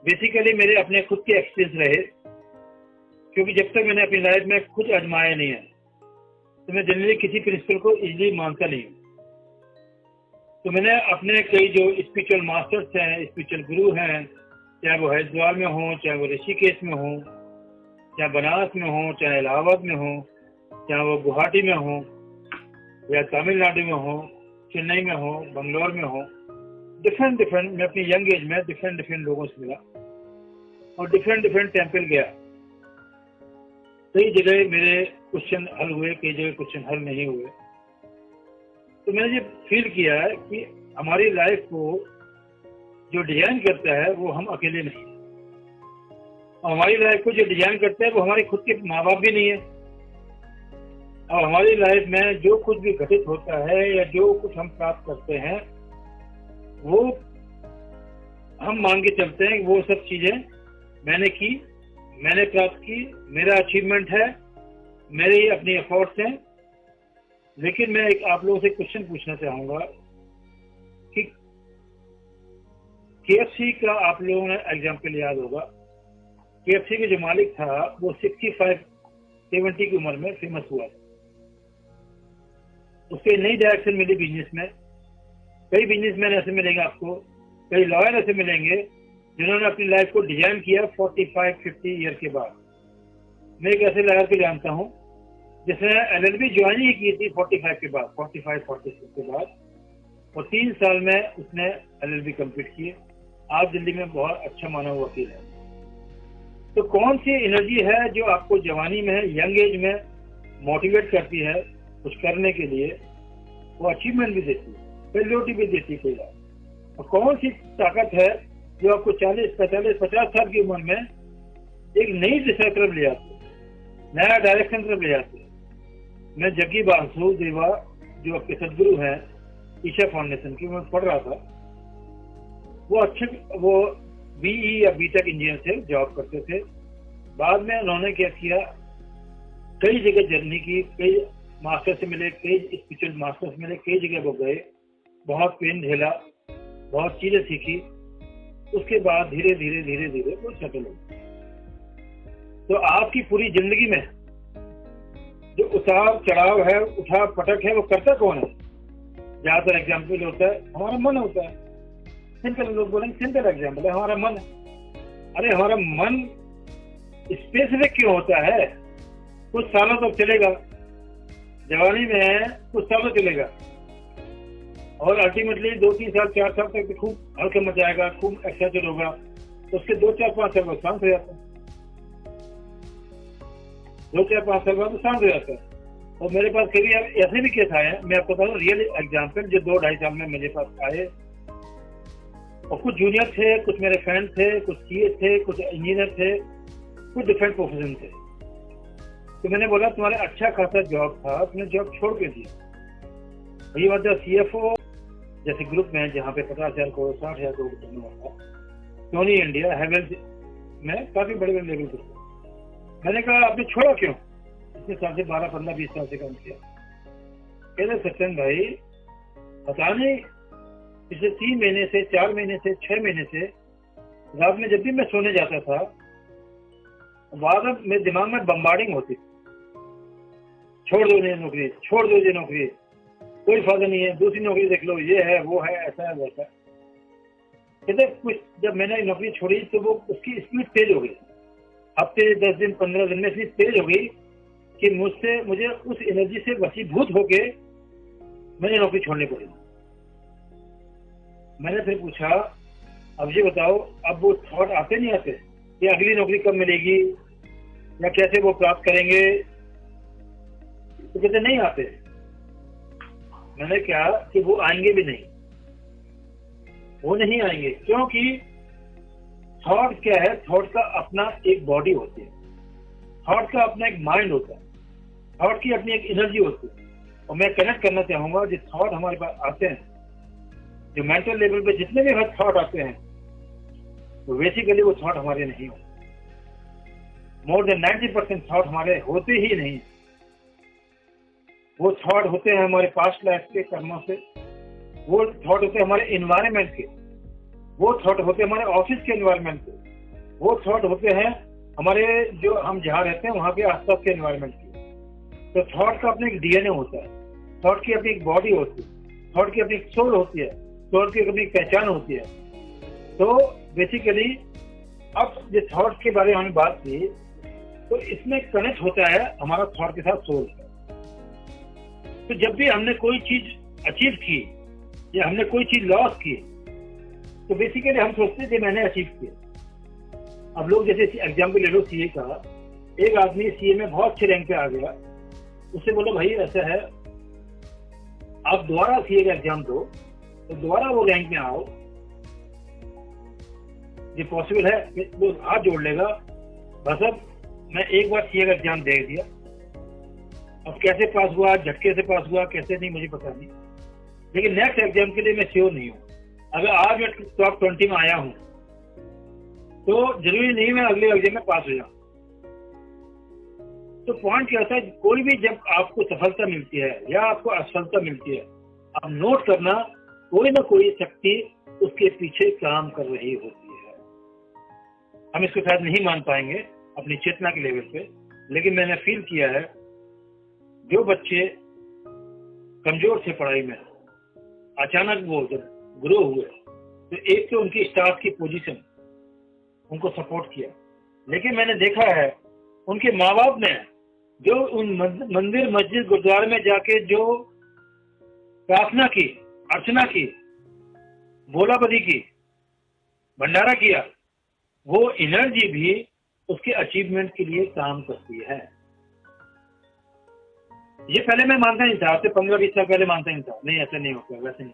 Basically मेरे अपने खुद के एक्सपीरियंस रहे, क्योंकि जब तक मैंने अपनी लाइफ में खुद आजमाया नहीं है तो मैं जनरली किसी प्रिंसिपल को इजीली मानता नहीं हूँ। तो मैंने अपने कई जो स्पिरिचुअल मास्टर्स हैं, स्पिरिचुअल गुरु हैं, चाहे वो हरिद्वार में हो, चाहे वो ऋषिकेश में हो, चाहे बनारस में हो, चाहे इलाहाबाद में हो, चाहे वो गुवाहाटी में हो या तमिलनाडु में हो, चेन्नई में हो, बंगलोर में हो, डिफरेंट मैं अपनी यंग एज में डिफरेंट लोगों से मिला और डिफरेंट टेम्पल गया। कई जगह मेरे क्वेश्चन हल हुए, कई जगह क्वेश्चन हल नहीं हुए। तो मैंने ये फील किया है कि हमारी लाइफ को जो डिजाइन करता है वो हम अकेले नहीं, और हमारी लाइफ को जो डिजाइन करता है वो हमारे खुद के माँ बाप भी नहीं है। और हमारी लाइफ में जो कुछ भी घटित होता है या जो कुछ हम प्राप्त करते हैं वो हम मान के चलते हैं कि वो सब चीजें मैंने की, मैंने प्राप्त की, मेरा अचीवमेंट है, मेरे ही अपनी एफर्ट्स हैं। लेकिन मैं एक आप लोगों से क्वेश्चन पूछना चाहूंगा कि KFC का आप लोगों ने एग्जाम्पल याद होगा। KFC के जो मालिक था वो 65-70 की उम्र में फेमस हुआ। उसके नई डायरेक्शन मिली बिजनेस में। कई बिजनेसमैन ऐसे मिलेंगे आपको, कई लॉयर ऐसे मिलेंगे जिन्होंने अपनी लाइफ को डिजाइन किया 45-50 ईयर के बाद। मैं एक ऐसे लॉयर को जानता हूं जिसने LLB ज्वाइन ही की थी 45 के बाद, 45-46 के बाद, और 3 साल में उसने LLB कंप्लीट किए। आज दिल्ली में बहुत अच्छा माना हुआ वकील है। तो कौन सी एनर्जी है जो आपको जवानी में, यंग एज में मोटिवेट करती है कुछ करने के लिए, वो अचीवमेंट भी देती है, फेलियोरिटी भी देती है। और कौन सी ताकत है जो आपको 40-45-50 साल की उम्र में एक नई दिशा तरफ ले जाती है, नया डायरेक्शन तरफ ले जाती है। मैं जग्गी वासुदेवा जो आपके सदगुरु हैं ईशा फाउंडेशन की, मैं पढ़ रहा था, वो BE या BTech इंजीनियर थे, जॉब करते थे। बाद में उन्होंने क्या किया, कई जगह जर्नी की, कई मास्टर से मिले, कई स्पिरिचुअल मास्टर से मिले, कई जगह वो गए, बहुत पेन झेला, बहुत चीजें सीखी। उसके बाद धीरे धीरे वो सेटल हो। तो आपकी पूरी जिंदगी में जो उतार चढ़ाव है, उठा पटक है, वो करता कौन है? ज्यादातर एग्जाम्पल होता है हमारा मन होता है। सिंपल लोग बोलेंगे सिंपल एग्जाम्पल है हमारा मन। अरे हमारा मन स्पेसिफिक क्यों होता है? कुछ सालों तक चलेगा, जवानी में कुछ सालों चलेगा, और अल्टीमेटली 2-3 साल 4 साल तक खूब हल्के मचाएगा, खूब एक्साइटेड होगा। तो उसके 2-4-5 साल बाद शांत हो जाता है, 2-4-5 साल बाद शांत हो जाता है। और मेरे पास कभी ऐसे भी केस आए हैं, मैं आपको बता दूं रियल एग्जाम्पल, जो 2-2.5 साल में मेरे पास आए। और कुछ जूनियर थे, कुछ मेरे फ्रेंड थे, कुछ CA थे, कुछ इंजीनियर थे, कुछ डिफरेंट प्रोफेशन थे। तो मैंने बोला तुम्हारा अच्छा खासा जॉब था, तुमने जॉब छोड़ के दी। ये वजह CFO जैसे ग्रुप में जहाँ पे 50,000 करोड़ 60,000 करोड़ करने वाला सोनी इंडिया हैवेल्स में काफी बड़े बड़े लेवल पर। मैंने कहा आपने छोड़ा क्यों? इतने साल से 12-15-20 साल से काम किया। कहते सचिन भाई पता नहीं पिछले 3 महीने से, 4 महीने से, 6 महीने से रात में जब भी मैं सोने जाता था बाद में मेरे दिमाग में बम्बार्डिंग होती, छोड़ दो ये नौकरी, छोड़ दो ये नौकरी, कोई फायदा नहीं है, दूसरी नौकरी देख लो, ये है वो है, ऐसा है वैसा। कहते कुछ जब मैंने नौकरी छोड़ी तो वो उसकी स्पीड तेज हो गई। हफ्ते 10 दिन 15 दिन में इतनी तेज हो गई कि मुझे उस एनर्जी से वशीभूत होके मैंने नौकरी छोड़नी पड़ी। मैंने फिर पूछा अब ये बताओ, अब वो थॉट आते नहीं आते कि अगली नौकरी कब मिलेगी या कैसे वो प्राप्त करेंगे? तो कहते नहीं आते। मैंने कहा कि वो आएंगे भी नहीं, वो नहीं आएंगे, क्योंकि थॉट क्या है? थॉट का अपना एक बॉडी होती है, थॉट का अपना एक माइंड होता है, थॉट की अपनी एक एनर्जी होती है। और मैं कनेक्ट करना चाहूंगा जो थॉट हमारे पास आते हैं, जो मेंटल लेवल पे जितने भी थॉट आते हैं, तो बेसिकली वो थॉट हमारे नहीं होते। मोर देन 90% थॉट हमारे होते ही नहीं। वो थॉट होते हैं हमारे पास्ट लाइफ के कर्मों से, वो थॉट होते हैं हमारे एनवायरनमेंट के, वो थॉट होते हैं हमारे ऑफिस के एनवायरनमेंट के, वो थॉट होते हैं हमारे जो हम जहाँ रहते हैं वहाँ के आसपास के एनवायरनमेंट की। तो थॉट का अपने एक डीएनए होता है, थॉट की अपनी एक बॉडी होती है, थॉट की अपनी एक सोल होती है, थॉट की अपनी एक पहचान होती है। तो बेसिकली अब जो थॉट के बारे में हमने बात की, तो इसमें कनेक्ट होता है हमारा थॉट के साथ सोल। तो जब भी हमने कोई चीज अचीव की या हमने कोई चीज लॉस की, तो बेसिकली हम सोचते थे मैंने अचीव किया। अब लोग जैसे एग्जाम्पल ले लो सीए का, एक आदमी सीए में बहुत अच्छे रैंक पे आ गया, उससे बोलो भाई ऐसा है आप दोबारा सीए का एग्जाम दो, तो दोबारा वो रैंक में आओ, ये पॉसिबल है? वो हाथ जोड़ लेगा, बस अब मैं एक बार सीए का एग्जाम दे दिया, अब कैसे पास हुआ, झटके से पास हुआ कैसे नहीं मुझे पता नहीं, लेकिन नेक्स्ट एग्जाम के लिए मैं श्योर नहीं हूँ। अगर आज मैं टॉप 20 में आया हूँ तो जरूरी नहीं मैं अगले एग्जाम में पास हो जाऊं। तो पॉइंट क्या होता है, कोई भी जब आपको सफलता मिलती है या आपको असफलता मिलती है, आप नोट करना कोई ना कोई शक्ति उसके पीछे काम कर रही होती है। हम इसको शायद नहीं मान पाएंगे अपनी चेतना के लेवल पे, लेकिन मैंने फील किया है जो बच्चे कमजोर थे पढ़ाई में, अचानक वो जब ग्रो हुए, तो एक तो उनकी स्टाफ की पोजीशन उनको सपोर्ट किया, लेकिन मैंने देखा है उनके माँ बाप ने जो उन मंदिर मस्जिद गुरुद्वारे में जाके जो प्रार्थना की, अर्चना की, बोलाबदी की, भंडारा किया, वो एनर्जी भी उसके अचीवमेंट के लिए काम करती है। ये पहले मैं मानता नहीं था, 15-20 साल पहले मानता नहीं था, नहीं ऐसा नहीं होता, वैसे नहीं।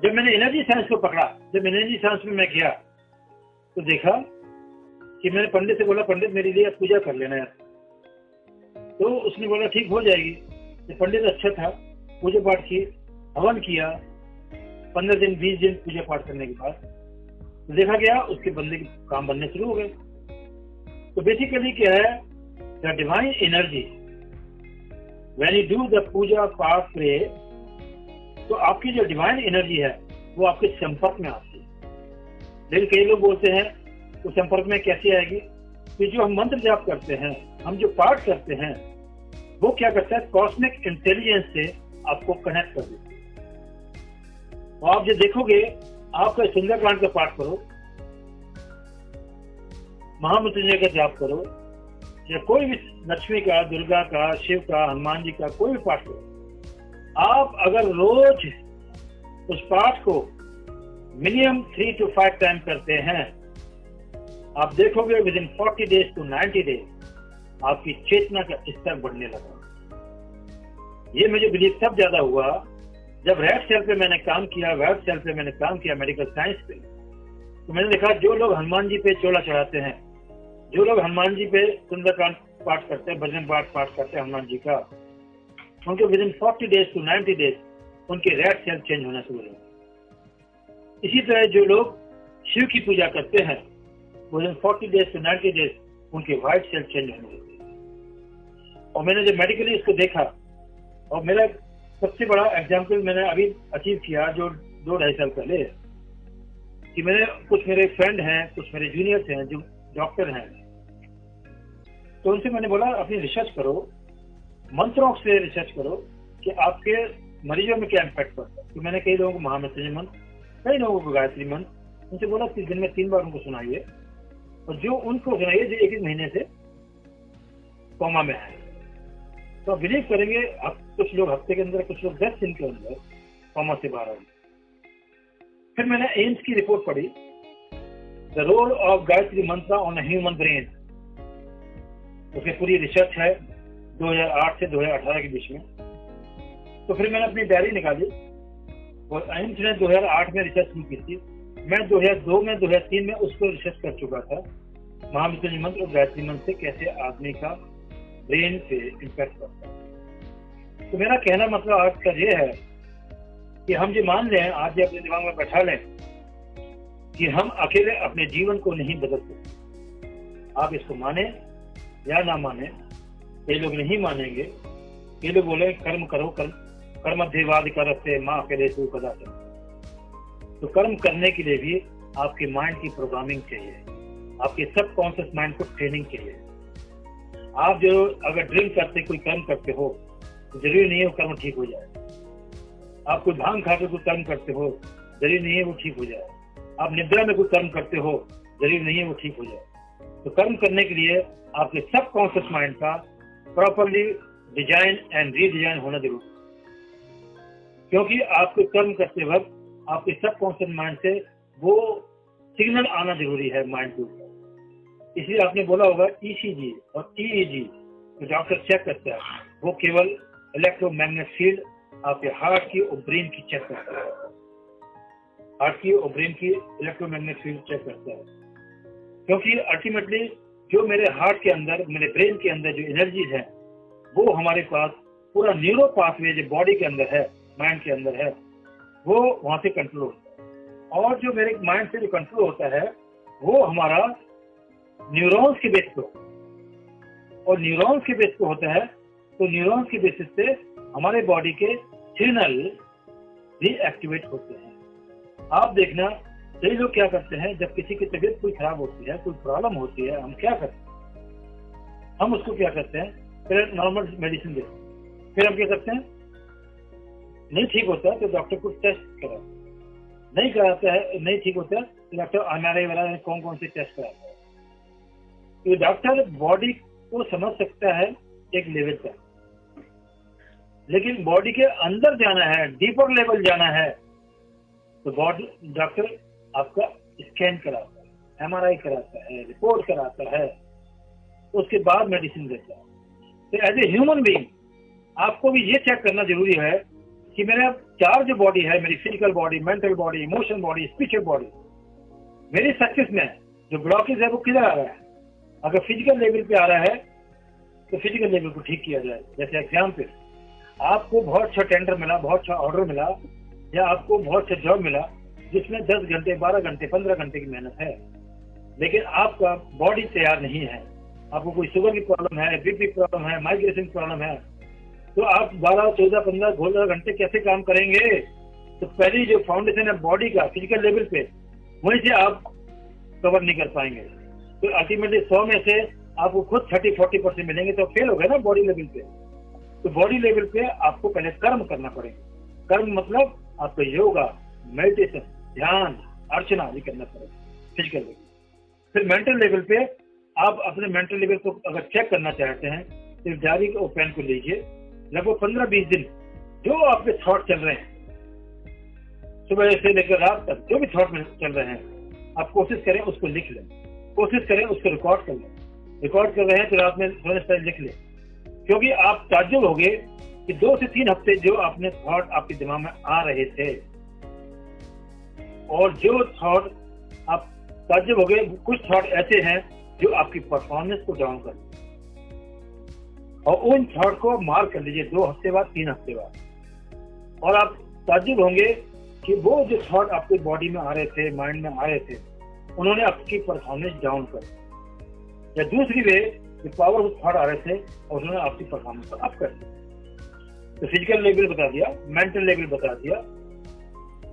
जब मैंने एनर्जी साइंस को पकड़ा, जब एनर्जी साइंस में मैं गया, तो देखा कि मैंने पंडित से बोला पंडित मेरे लिए पूजा कर लेना यार, तो उसने बोला ठीक हो जाएगी। तो पंडित अच्छा था, पूजा पाठ की, हवन किया, 15 दिन 20 दिन पूजा पाठ करने के बाद तो देखा गया उसके बंदे के काम बनने शुरू हो गए। तो बेसिकली क्या है, the divine energy when you do the puja paath pray, तो आपकी जो डिवाइन एनर्जी है वो आपके संपर्क में आती है। लेकिन कई लोग बोलते हैं तो संपर्क में कैसे आएगी, कि जो हम मंत्र जाप करते हैं, हम जो पाठ करते हैं, वो क्या करता है, कॉस्मिक इंटेलिजेंस से आपको कनेक्ट कर देती है। और आप जो देखोगे, आपका सुंदरकांड का पाठ करो, महामृत्युंजय का जाप करो, या कोई भी लक्ष्मी का, दुर्गा का, शिव का, हनुमान जी का कोई भी पाठ करो, आप अगर रोज उस पाठ को मिनिमम 3 to 5 टाइम करते हैं, आप देखोगे with in 40 days to 90 days आपकी चेतना का स्तर बढ़ने लगा। ये मुझे बिलीव तब ज्यादा हुआ जब रेड सेल पे मैंने काम किया, वेब सेल पे मैंने काम किया, मेडिकल साइंस पे। तो मैंने देखा जो लोग हनुमान जी पे चोला चढ़ाते हैं, जो लोग हनुमान जी पे सुंदरकांड पाठ करते हैं, भजन पाठ करते हैं हनुमान जी का, उनके with in 40 days to 90 days उनके रेड सेल चेंज होना शुरू हुए। इसी तरह जो लोग शिव की पूजा करते हैं, with in 40 days to 90 days उनके व्हाइट सेल चेंज होने लगे। और मैंने जब मेडिकली इसको देखा, और मेरा सबसे बड़ा एग्जाम्पल मैंने अभी अचीव किया जो 2-2.5 साल पहले, कि मैंने कुछ मेरे फ्रेंड हैं, कुछ मेरे जूनियर्स हैं जो डॉक्टर हैं, तो उनसे मैंने बोला अपनी रिसर्च करो, मंत्रों से रिसर्च करो कि आपके मरीजों में क्या इम्पैक्ट पड़ता है। तो मैंने कई लोगों को महामृत्युंजय मंत्र, कई लोगों को गायत्री मंत्र, उनसे बोला कि दिन में 3 बार उनको सुनाइए, और जो उनको सुनाइए जो 1 महीने से कोमा में है। तो आप बिलीव करेंगे, कुछ लोग हफ्ते के अंदर, कुछ लोग 10 दिन के अंदर कोमा से बाहर आए। फिर मैंने एम्स की रिपोर्ट पढ़ी, द रोल ऑफ गायत्री मंत्र ऑन ह्यूमन ब्रेन, उसकी पूरी रिसर्च है 2008 से 2018 के बीच में। तो फिर मैंने अपनी डायरी निकाली, और एम्स ने 2008 में रिसर्च शुरू की थी, मैं 2002 में 2003 में उसको रिसर्च कर चुका था, महामृत्युंजय मंत्र और गायत्री मंत्र से कैसे आदमी का ब्रेन पे इम्पैक्ट पड़ता है। तो मेरा कहना मतलब आज का ये है कि हम जो मान लें, आज ये अपने दिमाग में बैठा लें कि हम अकेले अपने जीवन को नहीं बदल सकते। आप इसको माने या ना माने, ये लोग नहीं मानेंगे, ये लोग बोले कर्म करो, कर्मध्यवाद करते माँ अकेले तू कदाचन। तो कर्म करने के लिए भी आपके माइंड की प्रोग्रामिंग चाहिए। आपके सबकॉन्शियस माइंड को ट्रेनिंग के लिए। आप जो अगर ड्रिंक करते कोई कर्म करते हो तो जरूरी नहीं है वो कर्म ठीक हो जाए। आप कोई भांग खा के कोई कर्म करते हो जरूरी नहीं है वो ठीक हो जाए। आप निद्रा में कोई कर्म करते हो जरूरी नहीं है वो ठीक हो जाए। तो कर्म करने के लिए आपके सबकॉन्शियस माइंड का प्रॉपरली डिजाइन एंड रीडिजाइन होना जरूरी है, क्योंकि आपके कर्म करते वक्त आपके सबकॉन्शियस माइंड से वो सिग्नल आना जरूरी है माइंड के ऊपर। इसलिए आपने बोला होगा ECG और EEG जो डॉक्टर चेक करता है वो केवल इलेक्ट्रोमैग्नेटिक फील्ड आपके हार्ट की और ब्रेन की चेक करता है। हार्ट की और ब्रेन की इलेक्ट्रोमैग्नेटिक फील्ड चेक करता है, क्योंकि अल्टीमेटली जो मेरे हार्ट के अंदर, मेरे ब्रेन के अंदर जो एनर्जीज है वो हमारे पास पूरा न्यूरो पाथवे जो बॉडी के अंदर है, माइंड के अंदर है, वो वहां से कंट्रोल होता है। और जो मेरे माइंड से जो कंट्रोल होता है वो हमारा न्यूरॉन्स के बेस पे, और न्यूरॉन्स के बेस पे होता है। तो न्यूरॉन्स के बेसिस से हमारे बॉडी के सिग्नल भी एक्टिवेट होते हैं। आप देखना, कई लोग क्या करते हैं, जब किसी की तबीयत कोई खराब होती है, कोई प्रॉब्लम होती है, हम क्या करते हैं, हम उसको क्या करते हैं, फिर नॉर्मल मेडिसिन देते हैं। फिर हम क्या करते हैं, नहीं ठीक होता है तो डॉक्टर को टेस्ट कराते हैं, नहीं कराता है, नहीं ठीक होता है तो डॉक्टर MRI वाला कौन कौन से टेस्ट कराता है। तो डॉक्टर बॉडी को समझ सकता है एक लेवल तक, लेकिन बॉडी के अंदर जाना है, डीपर लेवल जाना है, तो बॉडी डॉक्टर आपका स्कैन कराता है, MRI कराता है, रिपोर्ट कराता है, उसके बाद मेडिसिन देता है। तो एज ए ह्यूमन बीइंग आपको भी ये चेक करना जरूरी है कि मेरा चार जो बॉडी है, मेरी physical body, mental body, emotional body, spiritual body, मेरी सक्सेस में जो ब्लॉकेज है वो किधर आ रहा है। अगर फिजिकल लेवल पे आ रहा है तो फिजिकल लेवल को ठीक किया जाए। जैसे एग्जाम्पल, आपको बहुत अच्छा टेंडर मिला, बहुत अच्छा ऑर्डर मिला, या आपको बहुत अच्छा जॉब मिला जिसमें 10 घंटे, 12 घंटे, 15 घंटे की मेहनत है, लेकिन आपका बॉडी तैयार नहीं है, आपको कोई शुगर की प्रॉब्लम है, बीपी प्रॉब्लम है, माइग्रेशन प्रॉब्लम है, तो आप 12, 14, 15, 16 घंटे कैसे काम करेंगे। तो पहली जो फाउंडेशन है बॉडी का फिजिकल लेवल पे, वहीं से आप कवर नहीं कर पाएंगे। तो अल्टीमेटली 100 में से आपको खुद 30-40% मिलेंगे तो फेल हो गए ना बॉडी लेवल पे। तो बॉडी लेवल पे आपको पहले कर्म करना पड़ेगा। कर्म मतलब आपको योगा, मेडिटेशन, ध्यान, अर्चना भी करना पड़ेगा फिजिकल लेवल। फिर मेंटल लेवल पे आप अपने मेंटल लेवल को अगर चेक करना चाहते हैं तो डायरी और पेन को लीजिए, लगभग 15-20 दिन जो आपके थॉट चल रहे हैं, सुबह से लेकर रात तक जो भी थॉट में चल रहे हैं, आप कोशिश करें उसको लिख लें, कोशिश करें उसको रिकॉर्ड कर लें। रिकॉर्ड कर रहे हैं तो रात में सोने से पहले लिख लें, क्योंकि आप ताज्जुब होंगे कि 2 से 3 हफ्ते जो आपने थॉट आपके दिमाग में आ रहे थे, और जो थॉट आप ताज्जुब हो गए, कुछ थॉट ऐसे हैं जो आपकी परफॉर्मेंस को डाउन कर देते, और उन थॉट को मार्क कर लीजिए 2 हफ्ते बाद, 3 हफ्ते बाद, और आप ताज्जुब होंगे कि वो जो थॉट आपके बॉडी में आ रहे थे, माइंड में आ रहे थे, उन्होंने आपकी परफॉर्मेंस डाउन कर दी। या दूसरी वे, जो पावरफुल थॉट आ रहे थे और उन्होंने आपकी परफॉर्मेंस को अप कर दिया। तो फिजिकल लेवल बता दिया, मेंटल लेवल बता दिया,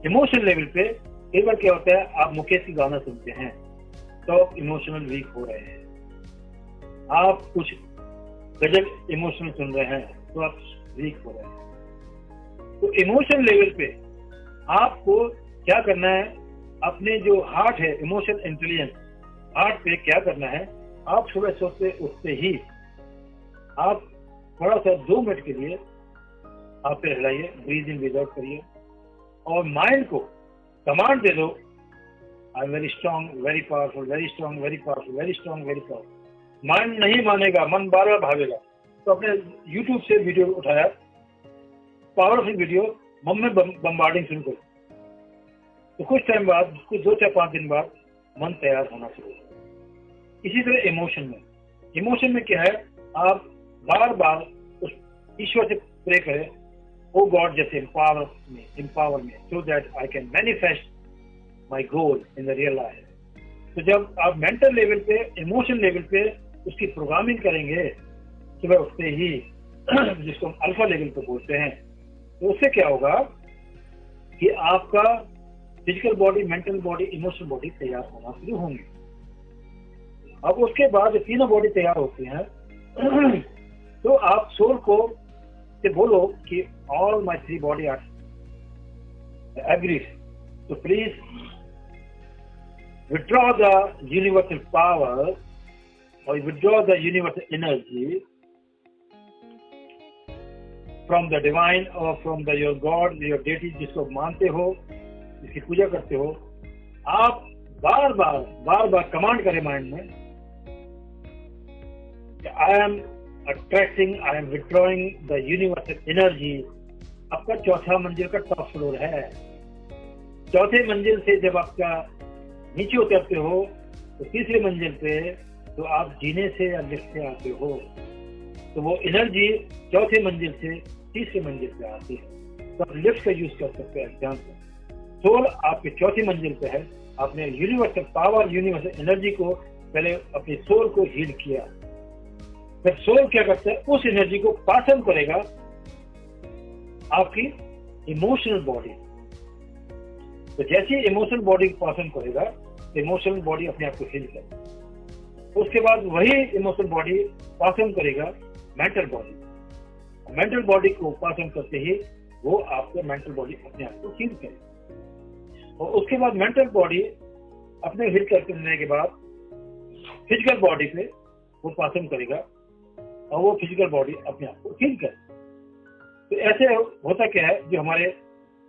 इमोशनल लेवल पे कई बार क्या होता है, आप मुकेश की गाना सुनते हैं तो इमोशनल वीक हो रहे हैं, आप कुछ गजल इमोशनल सुन रहे हैं तो आप वीक हो रहे हैं। तो इमोशनल लेवल पे आपको क्या करना है, अपने जो हार्ट है, इमोशनल इंटेलिजेंस, हार्ट पे क्या करना है, आप सुबह सोते उठते ही आप थोड़ा सा 2 मिनट के लिए आप पे हिलाइए, ब्रीज इन ब्रीज आउट करिए, और माइंड को कमांड दे दो, I am very strong, very powerful, very strong, very powerful, very strong, very powerful. Mind नहीं मानेगा, मन बार बार भागेगा। तो अपने यूट्यूब से वीडियो उठाया, पावरफुल वीडियो, मन में बम्बार्डिंग शुरू करो, तो कुछ टाइम बाद, कुछ 2 से 5 दिन बाद मन तैयार होना शुरू हो। इसी तरह इमोशन में क्या है, आप बार बार उस ईश्वर से प्रे करें, ओ गॉड जैसे empower me so that I can manifest my goal in the real life। तो जब आप मेंटल लेवल पे, इमोशन लेवल पे उसकी प्रोग्रामिंग करेंगे सुबह उठते ही, जिसको हम अल्फा लेवल पे बोलते हैं, तो उससे क्या होगा कि आपका physical body, mental body, emotional body तैयार होना शुरू होंगे। अब उसके बाद तीनों बॉडी तैयार होती हैं तो आप सोल को से बोलो कि all my 3 body are agree, तो please withdraw the universal power or withdraw the universal energy from the divine or from the your God, your deity जिसको मानते हो, जिसकी पूजा करते हो। आप बार बार कमांड करें माइंड में, I am attracting, I am withdrawing the universal energy. आपका चौथा मंजिल का टॉप फ्लोर है। चौथे मंजिल से जब आपका नीचे उतरते हो तो तीसरे मंजिल पे तो आप जीने से या लिफ्ट से आते हो, तो वो एनर्जी चौथे मंजिल से तीसरे मंजिल पे आती है। तो आप लिफ्ट का यूज कर सकते हैं एग्जाम्पल। सोल आपके चौथी मंजिल पे है, आपने यूनिवर्सल पावर, यूनिवर्सल एनर्जी को पहले अपने सोल को हील किया, फिर सोल क्या करता है, उस एनर्जी को पास ऑन करेगा आपकी इमोशनल बॉडी। तो जैसे इमोशनल बॉडी को पास ऑन करेगा तो इमोशनल बॉडी अपने आप को हील करेगा। उसके बाद वही इमोशनल बॉडी पास ऑन करेगा मेंटल बॉडी। मेंटल बॉडी को पास ऑन करते ही वो आपको मेंटल बॉडी अपने आप को हील करेगी। और उसके बाद मेंटल बॉडी अपने हील करने के बाद फिजिकल बॉडी पे वो पास ऑन करेगा और वो फिजिकल बॉडी अपने आप को हील करेगी। तो ऐसे होता क्या है, जो हमारे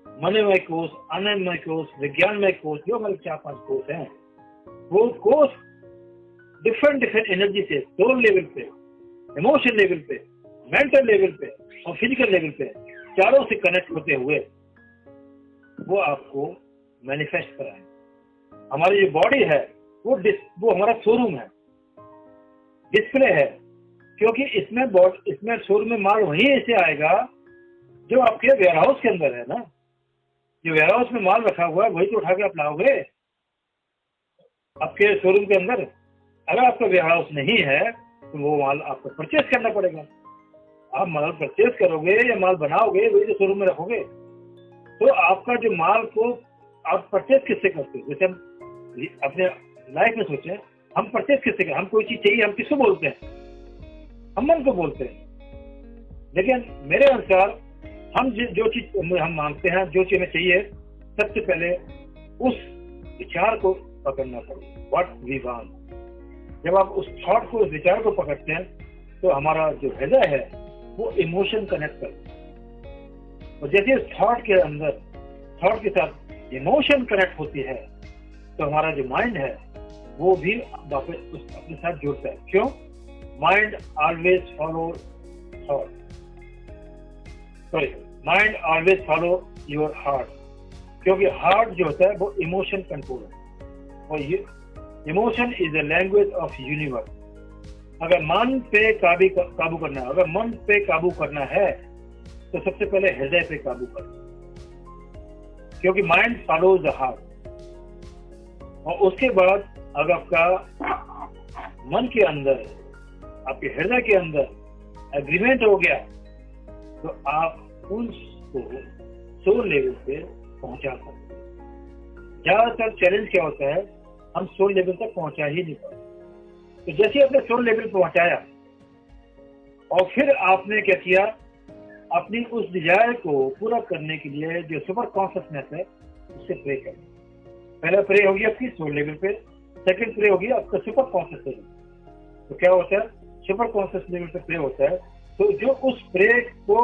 मनोमय कोष, आनंदमय कोष, विज्ञानमय कोष, जो हमारे 4-5 कोष हैं, वो कोष डिफरेंट एनर्जी से सोल लेवल पे, इमोशन लेवल पे, मेंटल लेवल पे और फिजिकल लेवल पे चारों से कनेक्ट होते हुए वो आपको मैनिफेस्ट कराएंगे। हमारी जो बॉडी है वो हमारा शोरूम है, डिस्प्ले है, क्योंकि इसमें शोरूम में माल वहीं ऐसे आएगा जो आपके वेयरहाउस के अंदर है ना। जो वेयरहाउस में माल रखा हुआ है वही तो उठा के आप लाओगे आपके शोरूम के अंदर। अगर आपका वेयरहाउस नहीं है तो वो माल आपको परचेज करना पड़ेगा। आप माल परचेज करोगे या माल बनाओगे वही तो शोरूम में रखोगे। तो आपका जो माल को आप परचेज किससे करते हो? जैसे हम अपने लाइफ में सोचें, हम परचेज किससे करते? हम कोई चीज चाहिए, हम किसको बोलते हैं? हम मन को बोलते हैं। लेकिन मेरे अनुसार हम जो चीज हम मांगते हैं, जो चीज हमें चाहिए, सबसे पहले उस विचार को पकड़ना पड़ेगा, व्हाट वी वांट। जब आप उस थॉट को, उस विचार को पकड़ते हैं तो हमारा जो हृदय है वो इमोशन कनेक्ट करता है। और जैसे उस थॉट के अंदर, थॉट के साथ इमोशन कनेक्ट होती है तो हमारा जो माइंड है वो भी वापस अपने साथ जुड़ता है। क्यों? Mind always follow thought, sorry, mind always follow your heart, क्योंकि हार्ट जो होता है वो इमोशन कंट्रोल है और ये emotion is the language of universe. अगर मन पे काबू करना है, अगर मन पे काबू करना है तो सबसे पहले हृदय पे काबू करना, क्योंकि माइंड फॉलोज द हार्ट। और उसके बाद अगर आपका मन के अंदर, आपके हृदय के अंदर एग्रीमेंट हो गया तो आप उसको सोल लेवल पे पहुंचा सकते हैं। ज्यादातर चैलेंज क्या होता है, हम सोल लेवल तक पहुंचा ही नहीं पाते। तो जैसे आपने सोल लेवल पहुंचाया और फिर आपने क्या किया, अपनी उस डिजायर को पूरा करने के लिए जो सुपर कॉन्शियसनेस है उससे प्रे करें। पहला प्रे होगी आपकी सोल लेवल पे, सेकंड प्रे होगी आपका सुपर कॉन्शियस लेवल। तो क्या होता है, सुपर कॉन्शियस लेवल पे प्रे होता है तो जो उस प्रे को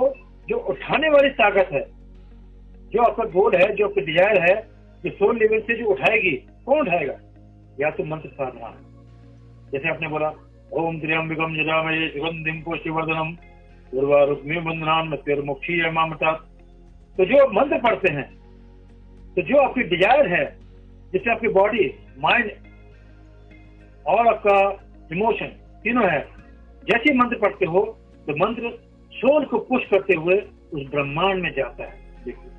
जो उठाने वाली ताकत है, जो आपका गोल है, जो आपका डिजायर है, जो सोल लेवल से जो उठाएगी, कौन उठाएगा? या तो मंत्र साधना है। जैसे आपने बोला ओम त्र्यंबकम यजामहे सुगंधिम पुष्टिवर्धनम उर्वारुक्मिव बंधनान मृत्युर्मुक्षीय मामृतात्। तो जो मंत्र पढ़ते हैं, तो जो आपकी डिजायर है, जिससे आपकी बॉडी, माइंड और आपका इमोशन तीनों है, जैसे मंत्र पढ़ते हो तो मंत्र सोल को पुश करते हुए उस ब्रह्मांड में जाता है। देखिए,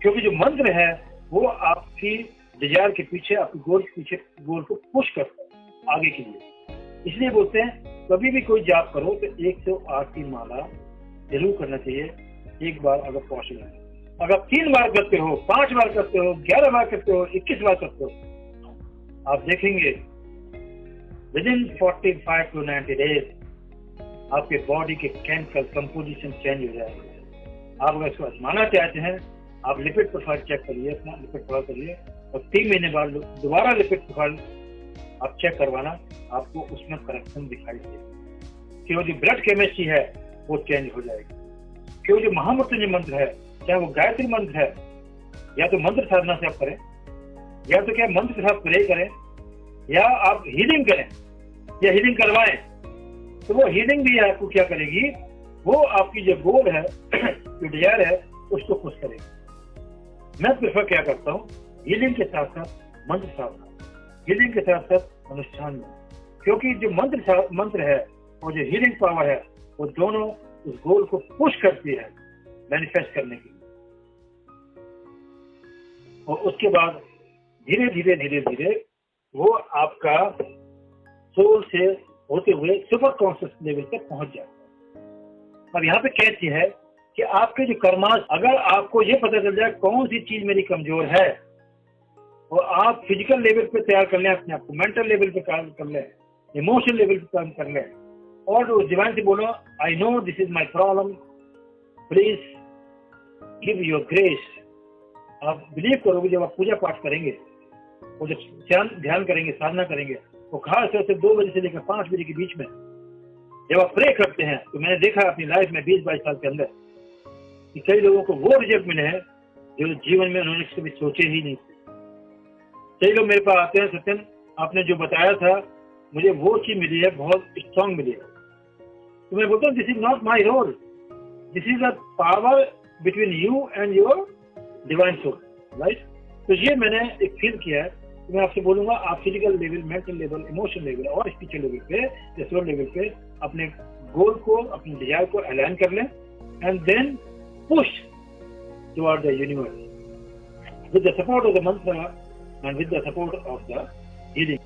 क्योंकि जो मंत्र है वो आपकी डिजायर के पीछे, आपके गोल के पीछे, गोल को पुश करता है आगे के लिए। इसलिए बोलते हैं कभी भी कोई जाप करो तो 108 की माला जरूर करना चाहिए एक बार अगर पॉसिबल है। अगर 3 बार करते हो, 5 बार करते हो, 11 बार करते हो, 21 बार करते हो, आप देखेंगे विद इन 45 to 90 days आपके बॉडी के केमिकल कंपोजिशन चेंज हो जाएगा। आप अगर इसको आजमाना चाहते हैं, आप लिपिड प्रोफाइल चेक करिए, अपना लिपिड प्रोफाइल करिए और 3 महीने बाद दोबारा लिपिड प्रोफाइल आप चेक करवाना, आपको उसमें करेक्शन दिखाई देगा कि वो जो ब्लड केमिस्ट्री है वो चेंज हो जाएगी। कि वो जो महामृत्युंजय मंत्र है, चाहे वो गायत्री मंत्र है, या तो मंत्र साधना से आप करें, या तो क्या मंत्र के साथ प्रे करें, या आप हीलिंग करें या हीलिंग करवाएं, तो वो हीलिंग भी आपको क्या करेगी, वो आपकी जो गोल है, जो डिजायर है, उसको खुश करेगी। मैं प्रेफर क्या करता हूँ, हीलिंग के साथ साथ मंत्र साधना, हीलिंग के साथ साथ अनुष्ठान में, क्योंकि जो मंत्र है और जो हीलिंग पावर है, वो दोनों उस गोल को पुश करती है मैनिफेस्ट करने के लिए। और उसके बाद धीरे धीरे धीरे धीरे वो आपका सोल से होते हुए सुपर कॉन्शियस लेवल तक पहुंच जाता है। अब यहाँ पे कैच ये है कि आपके जो कर्मास, अगर आपको ये पता चल जाए कौन सी चीज मेरी कमजोर है, और आप फिजिकल लेवल पे तैयार कर लें अपने आप को, मेंटल लेवल पे काम कर लें, इमोशनल लेवल पे काम कर लें, और उस डिवाइन से बोलो, I know this is my problem, please give your grace. आप बिलीव करोगे, जब आप पूजा पाठ करेंगे और जब ध्यान करेंगे, साधना करेंगे, वो खास तौर से 2 बजे से लेकर 5 बजे के बीच में जब आप प्रे करते हैं, तो मैंने देखा अपनी लाइफ में 20-22 साल के अंदर कि कई लोगों को वो रिजल्ट मिले हैं जो जीवन में उन्होंने कभी सोचे ही नहीं थे। कई लोग मेरे पास आते हैं, सत्यन आपने जो बताया था मुझे वो चीज मिली है, बहुत स्ट्रांग मिली है। तो मैं बोलता हूँ, this is not my role, this is a power between you and your divine soul, right. तो ये मैंने एक फील किया है। तो मैं आपसे बोलूंगा, आप physical level, mental level, emotional level और स्पिरिचुअल लेवल पे या सोल लेवल पे अपने गोल को, अपने डिजायर को अलाइन कर लें, and then push toward the universe with the support of the mantra and with the support of the healing.